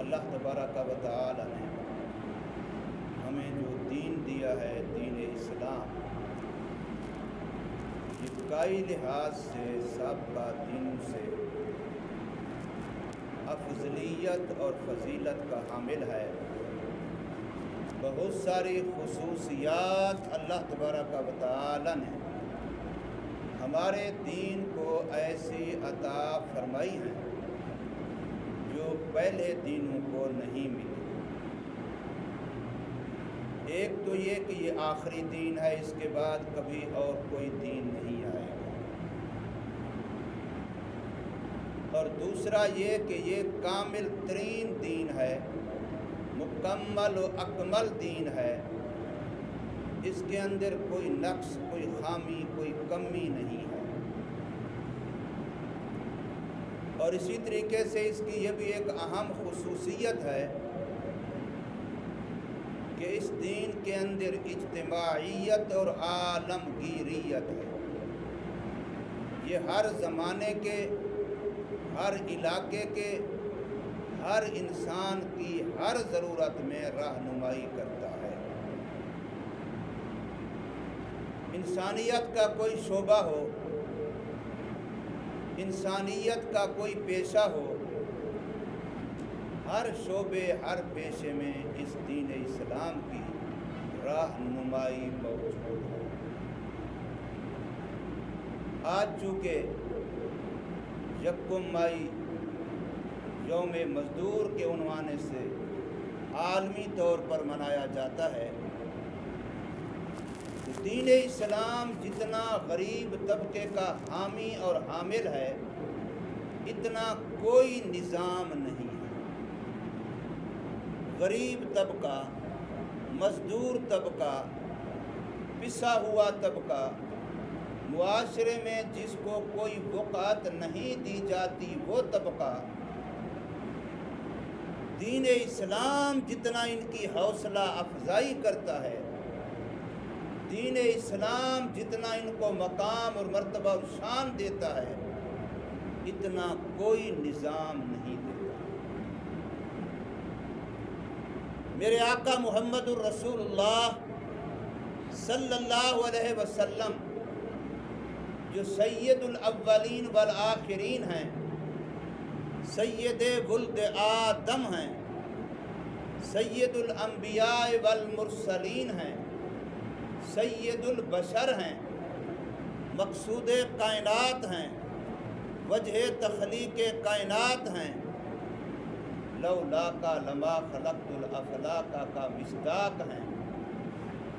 اللہ تبارک و تعالی نے ہمیں جو دین دیا ہے، دین اسلام، یہ کئی لحاظ سے سابقہ دینوں سے افضلیت اور فضیلت کا حامل ہے۔ بہت ساری خصوصیات اللہ تبارک و تعالی نے ہمارے دین کو ایسی عطا فرمائی ہیں جو پہلے دینوں کو نہیں ملی۔ ایک تو یہ کہ یہ آخری دین ہے، اس کے بعد کبھی اور کوئی دین نہیں آئے گا، اور دوسرا یہ کہ یہ کامل ترین دین ہے، مکمل و اکمل دین ہے، اس کے اندر کوئی نقص، کوئی خامی، کوئی کمی نہیں ہے۔ اور اسی طریقے سے اس کی یہ بھی ایک اہم خصوصیت ہے کہ اس دین کے اندر اجتماعیت اور عالمگیریت ہے۔ یہ ہر زمانے کے، ہر علاقے کے، ہر انسان کی ہر ضرورت میں رہنمائی کرتا ہے۔ انسانیت کا کوئی شعبہ ہو، انسانیت کا کوئی پیشہ ہو، ہر شعبے، ہر پیشے میں اس دین اسلام کی رہنمائی موجود ہے۔ آج چونکہ یکم مئی یوم مزدور کے عنوان سے عالمی طور پر منایا جاتا ہے، دین اسلام جتنا غریب طبقے کا حامی اور حامل ہے، اتنا کوئی نظام نہیں ہے۔ غریب طبقہ، مزدور طبقہ، پسا ہوا طبقہ، معاشرے میں جس کو کوئی وقعت نہیں دی جاتی، وہ طبقہ دین اسلام جتنا ان کی حوصلہ افزائی کرتا ہے، دین اسلام جتنا ان کو مقام اور مرتبہ اور شان دیتا ہے، اتنا کوئی نظام نہیں دیتا۔ میرے آقا محمد الرسول اللہ صلی اللہ علیہ وسلم جو سید الاولین والآخرین ہیں، سید ولد آدم ہیں، سید الانبیاء والمرسلین ہیں، سید البشر ہیں، مقصود کائنات ہیں، وجہ تخلیق کائنات ہیں، لولاک لما خلقت الافلاک کا مصداق ہیں۔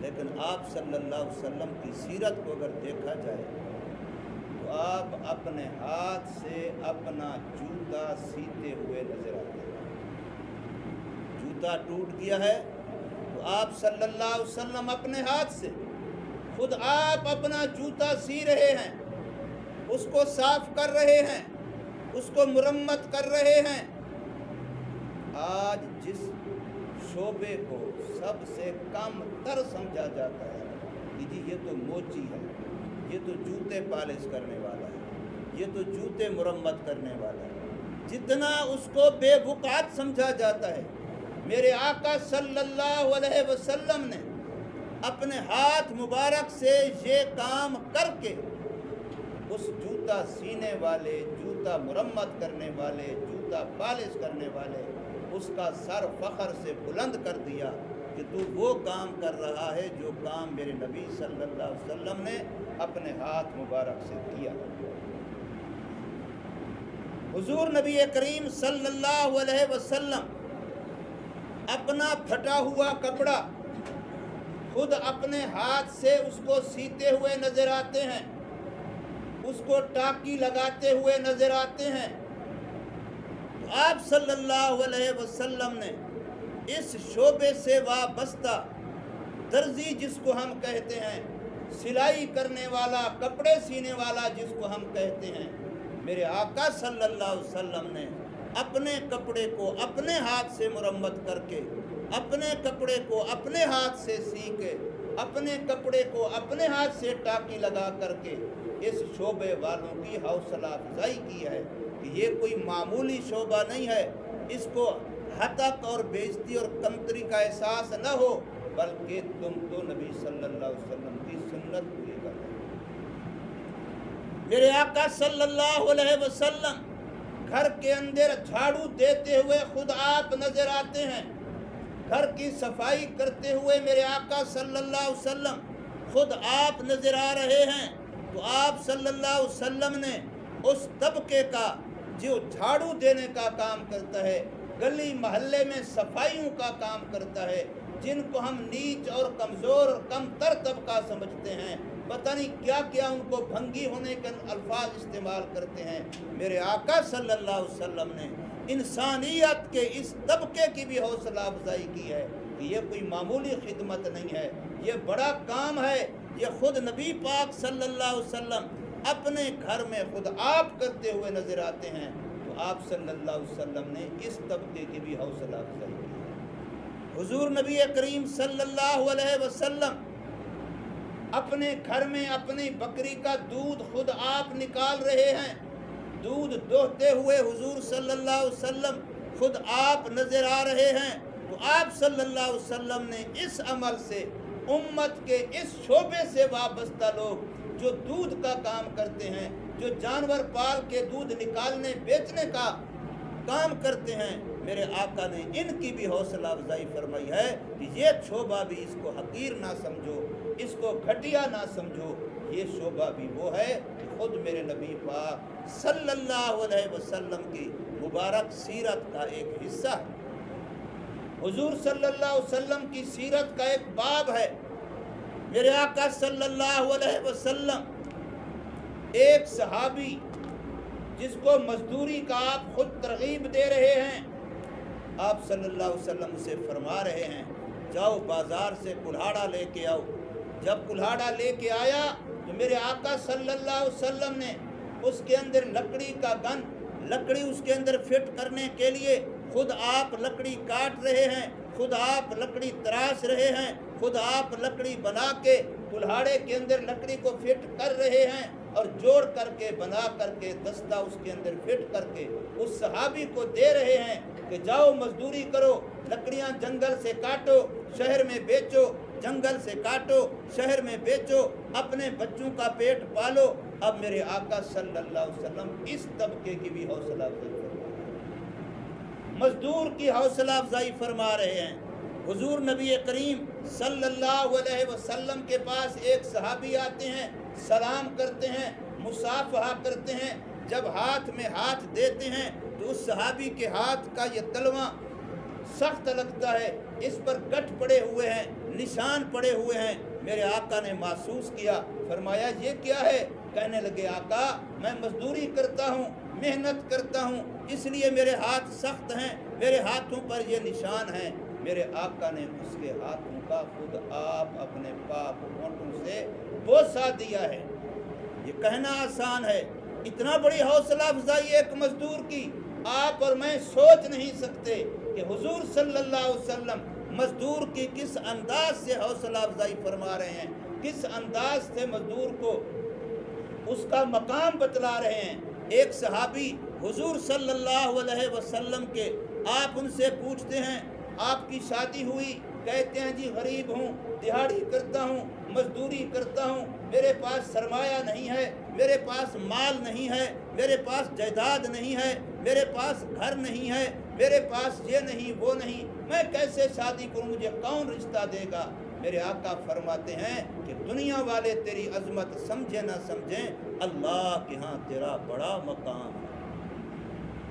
لیکن آپ صلی اللہ علیہ وسلم کی سیرت کو اگر دیکھا جائے تو آپ اپنے ہاتھ سے اپنا جوتا سیتے ہوئے نظر آتے ہیں۔ جوتا ٹوٹ گیا ہے تو آپ صلی اللہ علیہ وسلم اپنے ہاتھ سے خود آپ اپنا جوتا سی رہے ہیں، اس کو صاف کر رہے ہیں، اس کو مرمت کر رہے ہیں۔ آج جس شعبے کو سب سے کم تر سمجھا جاتا ہے کہ جی یہ تو موچی ہے، یہ تو جوتے پالش کرنے والا ہے، یہ تو جوتے مرمت کرنے والا ہے، جتنا اس کو بے وقعت سمجھا جاتا ہے، میرے آقا صلی اللہ علیہ وسلم نے اپنے ہاتھ مبارک سے یہ کام کر کے اس جوتا سینے والے، جوتا مرمت کرنے والے، جوتا پالش کرنے والے، اس کا سر فخر سے بلند کر دیا کہ تو وہ کام کر رہا ہے جو کام میرے نبی صلی اللہ علیہ وسلم نے اپنے ہاتھ مبارک سے کیا۔ حضور نبی کریم صلی اللہ علیہ وسلم اپنا پھٹا ہوا کپڑا خود اپنے ہاتھ سے اس کو سیتے ہوئے نظر آتے ہیں، اس کو ٹاکی لگاتے ہوئے نظر آتے ہیں۔ تو آپ صلی اللہ علیہ وسلم نے اس شعبے سے وابستہ درزی جس کو ہم کہتے ہیں، سلائی کرنے والا، کپڑے سینے والا جس کو ہم کہتے ہیں، میرے آقا صلی اللہ علیہ وسلم نے اپنے کپڑے کو اپنے ہاتھ سے مرمت کر کے، اپنے کپڑے کو اپنے ہاتھ سے سی کے، اپنے کپڑے کو اپنے ہاتھ سے ٹاکی لگا کر کے اس شعبے والوں کی حوصلہ افزائی کی ہے کہ یہ کوئی معمولی شعبہ نہیں ہے، اس کو हतक और बेइज्जती और कमतरी का एहसास न हो, बल्कि तुम तो नबी सल्लल्लाहु अलैहि वसल्लम की सुन्नत पूरी कर रहे हो। मेरे आका सल्लल्लाहु अलैहि वसल्लम घर के अंदर झाड़ू देते हुए खुद आप नजर आते हैं, घर की सफाई करते हुए मेरे आका सल्लल्लाहु अलैहि वसल्लम खुद आप नजर आ रहे हैं। तो आप सल्लल्लाहु अलैहि वसल्लम ने उस तबके का जो झाड़ू देने का काम करता है, गली महल्ले में सफाइयों का काम करता है, जिनको हम नीच और कमज़ोर और कमतर तबका समझते हैं, पता नहीं क्या क्या उनको भंगी होने के अल्फाज इस्तेमाल करते हैं, मेरे आका सल्लल्लाहु अलैहि वसल्लम ने इंसानियत के इस तबके की भी हौसला अफजाई की है कि ये कोई मामूली खिदमत नहीं है, ये बड़ा काम है। ये खुद नबी पाक सल्लल्लाहु अलैहि वसल्लम अपने घर में खुद आप करते हुए नजर आते हैं। तो आप सल्लल्लाहु अलैहि वसल्लम ने इस तबके की भी हौसला अफजाई की है। हुजूर नबी करीम सल्लल्लाहु अलैहि वसल्लम अपने घर में अपनी बकरी का दूध खुद आप निकाल रहे हैं, दूध दोहते हुए हुजूर सल्लल्लाहु अलैहि वसल्लम खुद आप नजर आ रहे हैं। तो आप सल्लल्लाहु अलैहि वसल्लम ने इस अमल से उम्मत के इस शोबे से वाबस्ता लोग जो दूध का काम करते हैं, जो जानवर पाल के दूध निकालने बेचने का काम करते हैं, मेरे आका ने इनकी भी हौसला अफजाई फरमाई है कि ये शोबा भी इसको हकीर ना समझो, इसको घटिया ना समझो, ये शोबा भी वो है कि खुद मेरे नबी पाक सल्लल्लाहु अलैहि वसल्लम की मुबारक सीरत का एक हिस्सा है। हुजूर सल्लल्लाहु अलैहि वसल्लम की सीरत का एक बाब है। मेरे आका सल्लल्लाहु अलैहि वसल्लम एक सहाबी जिसको मजदूरी का आप खुद तरगीब दे रहे हैं, आप सल्लल्लाहु अलैहि वसल्लम से फरमा रहे हैं जाओ बाजार से कुल्हाड़ा लेके आओ। जब कुल्हाड़ा लेके आया तो मेरे आका सल्लल्लाहु अलैहि वसल्लम ने उसके अंदर लकड़ी का गन, लकड़ी उसके अंदर फिट करने के लिए खुद आप लकड़ी काट रहे हैं, खुद आप लकड़ी तराश रहे हैं, खुद आप लकड़ी बना के कुल्हाड़े के अंदर लकड़ी को फिट कर रहे हैं और जोड़ करके बना करके दस्ता उसके अंदर फिट करके उस सहाबी को दे रहे हैं कि जाओ मजदूरी करो, लकड़ियां जंगल से काटो, शहर में बेचो, जंगल से काटो, शहर में बेचो, अपने बच्चों का पेट पालो। अब मेरे आका सल्लल्लाहु अलैहि वसल्लम इस तबके की भी हौसला अफजाई मजदूर की हौसला अफजाई फरमा रहे हैं। हुजूर नबी करीम सल्लल्लाहु अलैहि वसल्लम के पास एक सहाबी आते हैं, सलाम करते हैं, मुसाफहा करते हैं। जब हाथ में हाथ देते हैं तो उस सहाबी के हाथ का ये तलवा सख्त लगता है, इस पर गठ पड़े हुए हैं, निशान पड़े हुए हैं। मेरे आका ने महसूस किया, फरमाया ये क्या है? कहने लगे आका मैं मजदूरी करता हूँ, मेहनत करता हूँ, इसलिए मेरे हाथ सख्त हैं, मेरे हाथों पर ये निशान हैं। मेरे आका ने उसके हाथों का खुद आप अपने पाक होंठों से बोसा दिया है। ये कहना आसान है, इतना बड़ी हौसला अफजाई एक मजदूर की आप और मैं सोच नहीं सकते कि हुजूर सल्लल्लाहु अलैहि वसल्लम मजदूर की किस अंदाज से हौसला अफजाई फरमा रहे हैं, किस अंदाज से मजदूर को उसका मकाम बतला रहे हैं। एक सहाबी हुजूर सल्लल्लाहु अलैहि वसल्लम के, आप उनसे पूछते हैं आपकी शादी हुई? कहते हैं जी गरीब हूँ, दिहाड़ी करता हूँ, मजदूरी करता हूँ, मेरे पास सरमाया नहीं है, मेरे पास माल नहीं है, मेरे पास जायदाद नहीं है, मेरे पास घर नहीं है, मेरे पास ये नहीं वो नहीं, मैं कैसे शादी करूँ, मुझे कौन रिश्ता देगा? मेरे आका फरमाते हैं कि दुनिया वाले तेरी अजमत समझे ना समझें, अल्लाह के यहाँ तेरा बड़ा मकाम है,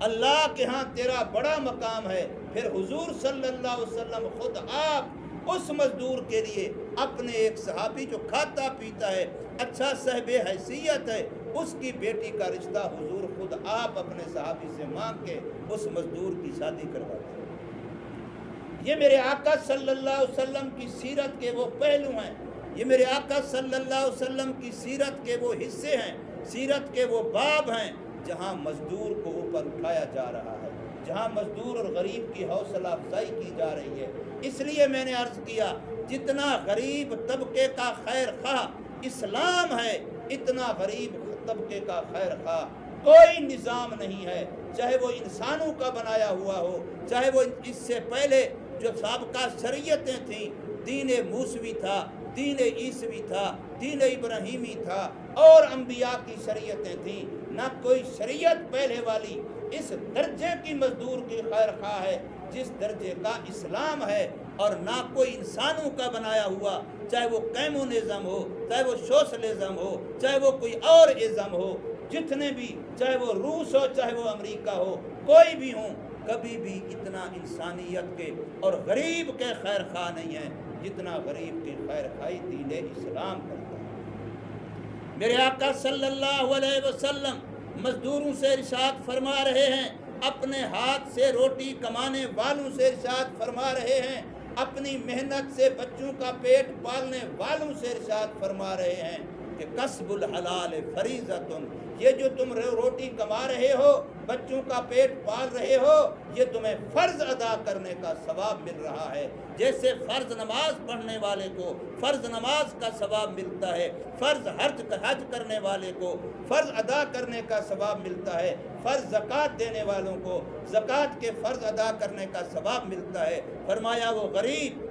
अल्लाह के यहाँ तेरा बड़ा मकाम है। फिर हुजूर सल्लल्लाहु अलैहि वसल्लम खुद आप उस मजदूर के लिए अपने एक सहाबी जो खाता पीता है, अच्छा सहबे हैसियत है, उसकी बेटी का रिश्ता हुजूर खुद आप अपने सहाबी से मांग के उस मजदूर की शादी करवाते हैं। ये मेरे आका सल्लल्लाहु अलैहि वसल्लम की सीरत के वो पहलू हैं, ये मेरे आका सल्लल्लाहु अलैहि वसल्लम की सीरत के वो हिस्से हैं, सीरत के वो बाब हैं जहाँ मजदूर को ऊपर उठाया जा रहा है, जहाँ मजदूर और गरीब की हौसला अफजाई की जा रही है। इसलिए मैंने अर्ज़ किया जितना गरीब तबके का खैर खा इस्लाम है, इतना गरीब तबके का खैर खा کوئی نظام نہیں ہے، چاہے وہ انسانوں کا بنایا ہوا ہو، چاہے وہ اس سے پہلے جو سابقہ شریعتیں تھیں، دین موسوی تھا، دین عیسوی تھا، دین ابراہیمی تھا، اور انبیاء کی شریعتیں تھیں، نہ کوئی شریعت پہلے والی اس درجے کی مزدور کی خیر خواہ ہے جس درجے کا اسلام ہے، اور نہ کوئی انسانوں کا بنایا ہوا، چاہے وہ کمیونزم ہو، چاہے وہ سوشلزم ہو، چاہے وہ کوئی اور ازم ہو، جتنے بھی، چاہے وہ روس ہو، چاہے وہ امریکہ ہو، کوئی بھی ہوں، کبھی بھی اتنا انسانیت کے اور غریب کے خیر خواہ نہیں ہے جتنا غریب کی خیر خواہی دین اسلام کرتا ہے۔ میرے آقا صلی اللہ علیہ وسلم مزدوروں سے ارشاد فرما رہے ہیں، اپنے ہاتھ سے روٹی کمانے والوں سے ارشاد فرما رہے ہیں، اپنی محنت سے بچوں کا پیٹ پالنے والوں سے ارشاد فرما رہے ہیں کہ کسب الحلال فریضۃ، یہ جو تم روٹی کما رہے ہو، بچوں کا پیٹ پال رہے ہو، یہ تمہیں فرض ادا کرنے کا ثواب مل رہا ہے، جیسے فرض نماز پڑھنے والے کو فرض نماز کا ثواب ملتا ہے، فرض حج کرنے والے کو فرض ادا کرنے کا ثواب ملتا ہے، فرض زکوٰۃ دینے والوں کو زکوٰۃ کے فرض ادا کرنے کا ثواب ملتا ہے۔ فرمایا وہ غریب،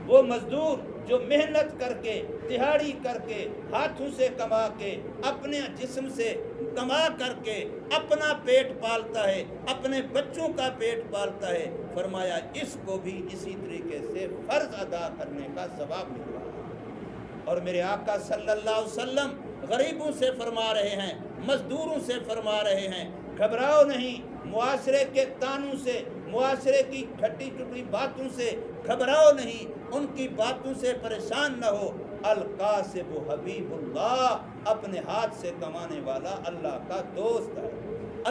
وہ مزدور جو محنت کر کے، دہاڑی کر کے، ہاتھوں سے کما کے، اپنے جسم سے کما کر کے اپنا پیٹ پالتا ہے، اپنے بچوں کا پیٹ پالتا ہے، فرمایا اس کو بھی اسی طریقے سے فرض ادا کرنے کا ثواب مل رہا ہے۔ اور میرے آقا صلی اللہ علیہ وسلم غریبوں سے فرما رہے ہیں، مزدوروں سے فرما رہے ہیں، گھبراؤ نہیں، معاشرے کے تانوں سے، معاشرے کی کھٹی ٹوٹی باتوں سے گھبراؤ نہیں، ان کی باتوں سے پریشان نہ ہو۔ القاسب حبیب اللہ، اپنے ہاتھ سے کمانے والا اللہ کا دوست ہے،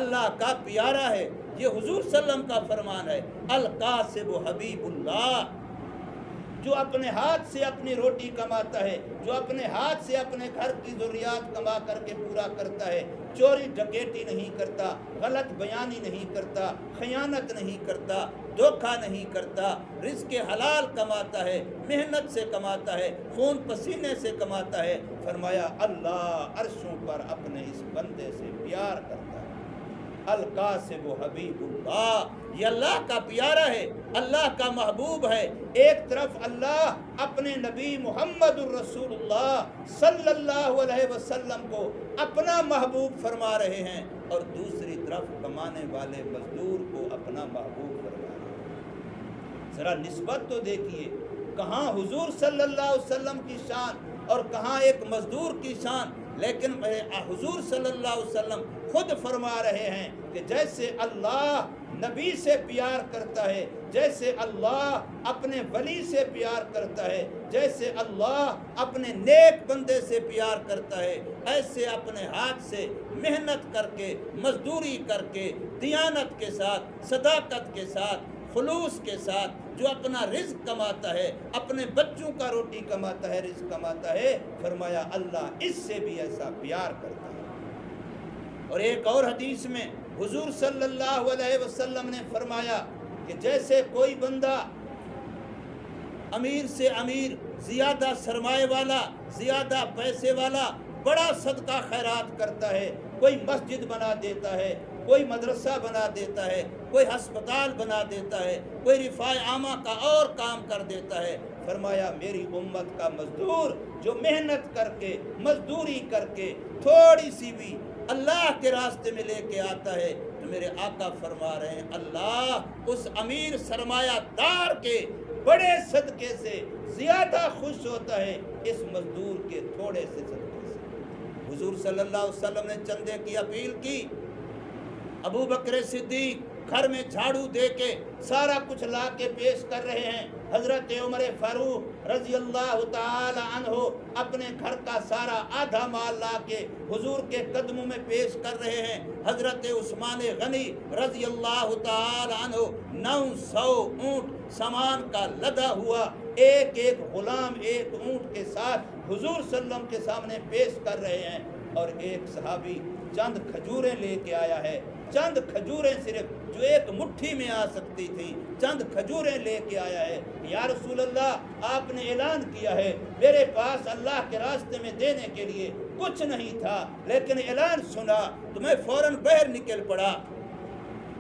اللہ کا پیارا ہے، یہ حضور صلی اللہ علیہ وسلم کا فرمان ہے، القاسب حبیب اللہ، جو اپنے ہاتھ سے اپنی روٹی کماتا ہے، جو اپنے ہاتھ سے اپنے گھر کی ضروریات کما کر کے پورا کرتا ہے، چوری ڈکیٹی نہیں کرتا، غلط بیانی نہیں کرتا، خیانت نہیں کرتا، دھوکہ نہیں کرتا، رزق حلال کماتا ہے، محنت سے کماتا ہے، خون پسینے سے کماتا ہے، فرمایا اللہ عرشوں پر اپنے اس بندے سے پیار کرتا ہے۔ القاسب حبیب اللہ، یہ اللہ کا پیارا ہے، اللہ کا محبوب ہے۔ ایک طرف اللہ اپنے نبی محمد الرسول اللہ صلی اللہ علیہ وسلم کو اپنا محبوب فرما رہے ہیں، اور دوسری طرف کمانے والے مزدور کو اپنا محبوب فرما رہے ہیں۔ ذرا نسبت تو دیکھیے، کہاں حضور صلی اللہ علیہ وسلم کی شان اور کہاں ایک مزدور کی شان، لیکن حضور صلی اللہ علیہ وسلم خود فرما رہے ہیں کہ جیسے اللہ نبی سے پیار کرتا ہے، جیسے اللہ اپنے ولی سے پیار کرتا ہے، جیسے اللہ اپنے نیک بندے سے پیار کرتا ہے، ایسے اپنے ہاتھ سے محنت کر کے، مزدوری کر کے، دیانت کے ساتھ، صداقت کے ساتھ، خلوص کے ساتھ جو اپنا رزق کماتا ہے، اپنے بچوں کا روٹی کماتا ہے، رزق کماتا ہے، فرمایا اللہ اس سے بھی ایسا پیار کرتا ہے۔ اور ایک اور حدیث میں حضور صلی اللہ علیہ وسلم نے فرمایا کہ جیسے کوئی بندہ امیر سے امیر، زیادہ سرمایہ والا، زیادہ پیسے والا، بڑا صدقہ خیرات کرتا ہے، کوئی مسجد بنا دیتا ہے، کوئی مدرسہ بنا دیتا ہے، کوئی ہسپتال بنا دیتا ہے، کوئی رفاع عامہ کا اور کام کر دیتا ہے، فرمایا میری امت کا مزدور جو محنت کر کے، مزدوری کر کے، تھوڑی سی بھی اللہ کے راستے میں لے کے آتا ہے، تو میرے آقا فرما رہے ہیں اللہ اس امیر سرمایہ دار کے بڑے صدقے سے زیادہ خوش ہوتا ہے اس مزدور کے تھوڑے سے صدقے سے۔ حضور صلی اللہ علیہ وسلم نے چندے کی اپیل کی، ابو بکر صدیق گھر میں جھاڑو دے کے سارا کچھ لا کے پیش کر رہے ہیں، حضرت عمر فاروق رضی اللہ تعالی عنہ اپنے گھر کا سارا آدھا مال لا کے حضور کے قدموں میں پیش کر رہے ہیں، حضرت عثمان غنی رضی اللہ تعالی عنہ 900 اونٹ سامان کا لدا ہوا ایک ایک غلام ایک اونٹ کے ساتھ حضور صلی اللہ علیہ وسلم کے سامنے پیش کر رہے ہیں، اور ایک صحابی چند کھجوریں لے کے آیا ہے، چند کھجوریں صرف جو ایک مٹھی میں آ سکتی تھی، چند کھجوریں لے کے آیا ہے۔ یا رسول اللہ آپ نے اعلان کیا ہے میرے پاس اللہ کے راستے میں دینے کے لیے कुछ नहीं था, लेकिन ऐलान सुना तो मैं फौरन बाहर निकल पड़ा।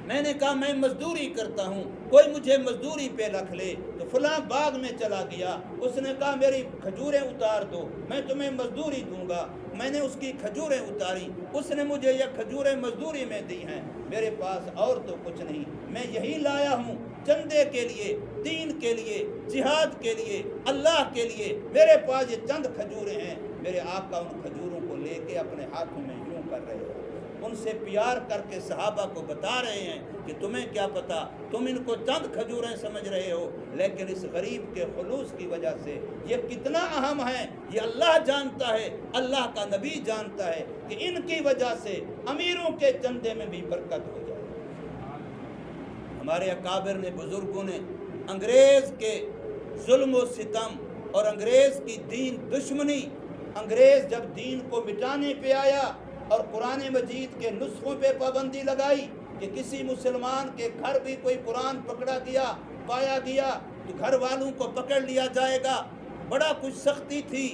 मैंने कहा मैं मजदूरी करता हूँ, कोई मुझे मजदूरी पे रख ले। तो फलां बाग में चला गया, उसने कहा मेरी खजूरें उतार दो, मैं तुम्हें मजदूरी दूंगा। मैंने उसकी खजूरें उतारी, उसने मुझे यह खजूरें मजदूरी में दी हैं। मेरे पास और तो कुछ नहीं, मैं यही लाया हूँ चंदे के लिए, दीन के लिए, जिहाद के लिए, अल्लाह के लिए। मेरे पास ये चंद खजूरें हैं। मेरे आका उन खजूरों को लेके अपने हाथों में यूं कर रहे हैं, उनसे प्यार करके सहाबा को बता रहे हैं कि तुम्हें क्या पता, तुम इनको चंद खजूरें समझ रहे हो, लेकिन इस गरीब के खुलूस की वजह से ये कितना अहम है ये अल्लाह जानता है, अल्लाह का नबी जानता है कि इनकी वजह से अमीरों के चंदे में भी बरकत हो जाए। हमारे अकाबिर ने, बुजुर्गों ने अंग्रेज़ के जुल्म व सितम और अंग्रेज़ की दीन दुश्मनी, अंग्रेज़ जब दीन को मिटाने पे आया और कुरान मजीद के नुस्खों पे पाबंदी लगाई कि किसी मुसलमान के घर भी कोई कुरान पकड़ा गया, पाया गया तो घर वालों को पकड़ लिया जाएगा, बड़ा कुछ सख्ती थी।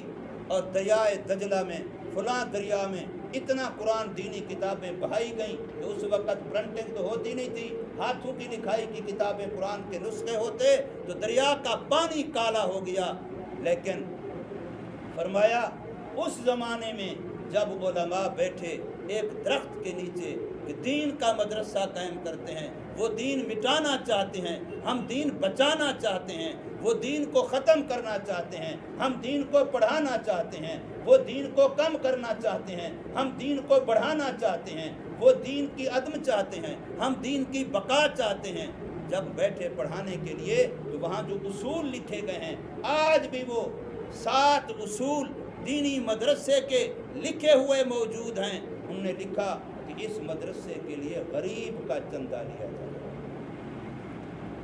और दरियाए दजला में, फलां दरिया में इतना कुरान दीनी किताबें बहाई गईं कि उस वक़्त प्रिंटिंग तो होती नहीं थी, हाथों की लिखाई की किताबें कुरान के नुस्खे होते तो दरिया का पानी काला हो गया। लेकिन फरमाया उस ज़माने में जब उलमा बैठे एक दरख्त के नीचे कि दीन का मदरसा कायम करते हैं, वो दीन मिटाना चाहते हैं, हम दीन बचाना चाहते हैं, वो दीन को ख़त्म करना चाहते हैं, हम दीन को पढ़ाना चाहते हैं, वो दीन को कम करना चाहते हैं, हम दीन को बढ़ाना चाहते हैं, वो दीन की अदम चाहते हैं, हम दीन की बका चाहते हैं। जब बैठे पढ़ाने के लिए तो वहाँ जो उसूल लिखे गए हैं, आज भी वो 7 उसूल दीनी मदरसे के लिखे हुए मौजूद हैं। उन्होंने लिखा कि इस मदरसे के लिए गरीब का चंदा लिया जाएगा,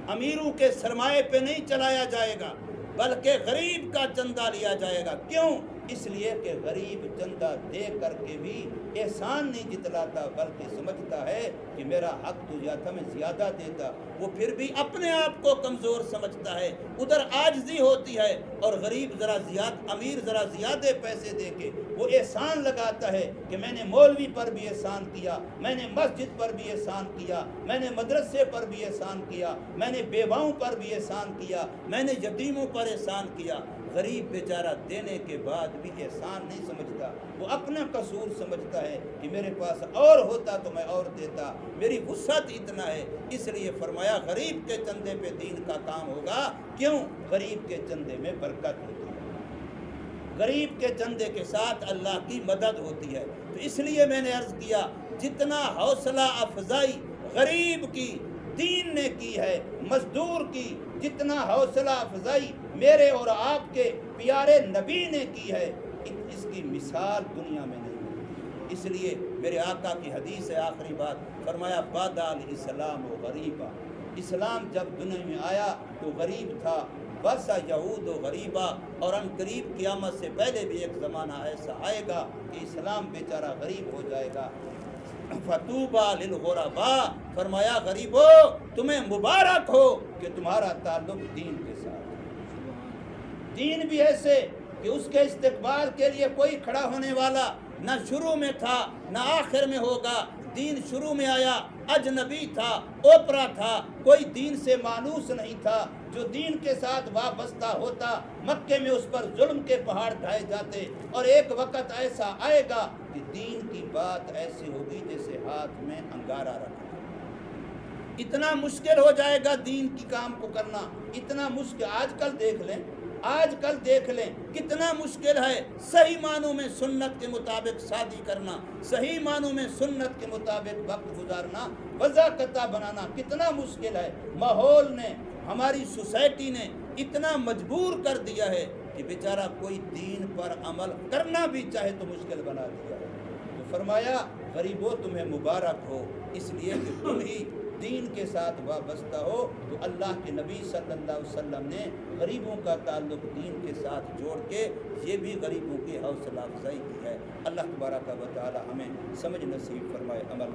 अमीरों के सरमाए पे नहीं चलाया जाएगा, बल्कि गरीब का चंदा लिया जाएगा। क्यों? इसलिए कि गरीब चंदा दे करके भी एहसान नहीं जितलाता, बल्कि समझता है कि मेरा हक तो या था मैं ज़्यादा देता। वो फिर भी अपने आप को कमज़ोर समझता है, उधर आजिज़ी होती है, और गरीब ज़रा ज़्यादा, अमीर ज़रा ज़्यादा पैसे दे के वो एहसान लगाता है कि मैंने मौलवी पर भी एहसान किया, मैंने मस्जिद पर भी एहसान किया, मैंने मदरसे पर भी एहसान किया, मैंने बेवाओं पर भी एहसान किया, मैंने यतीमों पर एहसान किया। गरीब बेचारा देने के बाद भी एहसान नहीं समझता, वो अपना कसूर समझता है कि मेरे पास और होता तो मैं और देता, मेरी वुसअत इतना है। इसलिए फरमाया गरीब के चंदे पे दीन का काम होगा। क्यों? गरीब के चंदे में बरकत होती है, गरीब के चंदे के साथ अल्लाह की मदद होती है। तो इसलिए मैंने अर्ज़ किया, जितना हौसला अफजाई गरीब की दीन ने की है, मजदूर की जितना हौसला अफजाई मेरे और आपके प्यारे नबी ने की है, इसकी मिसाल दुनिया में नहीं मिलती। इसलिए मेरे आका की हदीस है, आखिरी बात फरमाया, बादाल इस्लाम व गरीबा, इस्लाम जब दुनिया में आया तो गरीब था, बस यहूद व गरीबा, और अन करीब क़यामत से पहले भी एक ज़माना ऐसा आएगा कि इस्लाम बेचारा गरीब हो जाएगा। फतूबा लिल गुरबा, फरमाया गरीबो तुम्हें मुबारक हो कि तुम्हारा ताल्लुक दीन के साथ। दीन भी ऐसे कि उसके इस्तिकबाल के लिए कोई खड़ा होने वाला न शुरू में था न आखिर में होगा। दीन शुरू में आया, अजनबी था, ओपरा था, कोई दीन से मानूस नहीं था। जो दीन के साथ वाबस्ता होता, मक्के में उस पर जुल्म के पहाड़ ढाए जाते, और एक वक्त ऐसा आएगा कि दीन की बात ऐसी होगी जैसे हाथ में अंगारा रखा। इतना मुश्किल हो जाएगा दीन की काम को करना, इतना मुश्किल। आजकल देख लें कितना मुश्किल है सही मानों में सुन्नत के मुताबिक शादी करना, सही मानों में सुन्नत के मुताबिक वक्त गुजारना, वज़ाकता बनाना कितना मुश्किल है। माहौल ने, हमारी सोसाइटी ने इतना मजबूर कर दिया है कि बेचारा कोई दीन पर अमल करना भी चाहे तो मुश्किल बना दिया है। तो फरमाया गरीबों तुम्हें मुबारक हो, इसलिए कि तुम ही दीन के साथ वाबस्ता हो। तो अल्लाह के नबी सल्लल्लाहु अलैहि वसल्लम ने गरीबों का ताल्लुक दीन के साथ जोड़ के ये भी गरीबों की हौसला अफजाई की है। अल्लाह तबारक व तआला हमें समझ नसीब फरमाए, अमल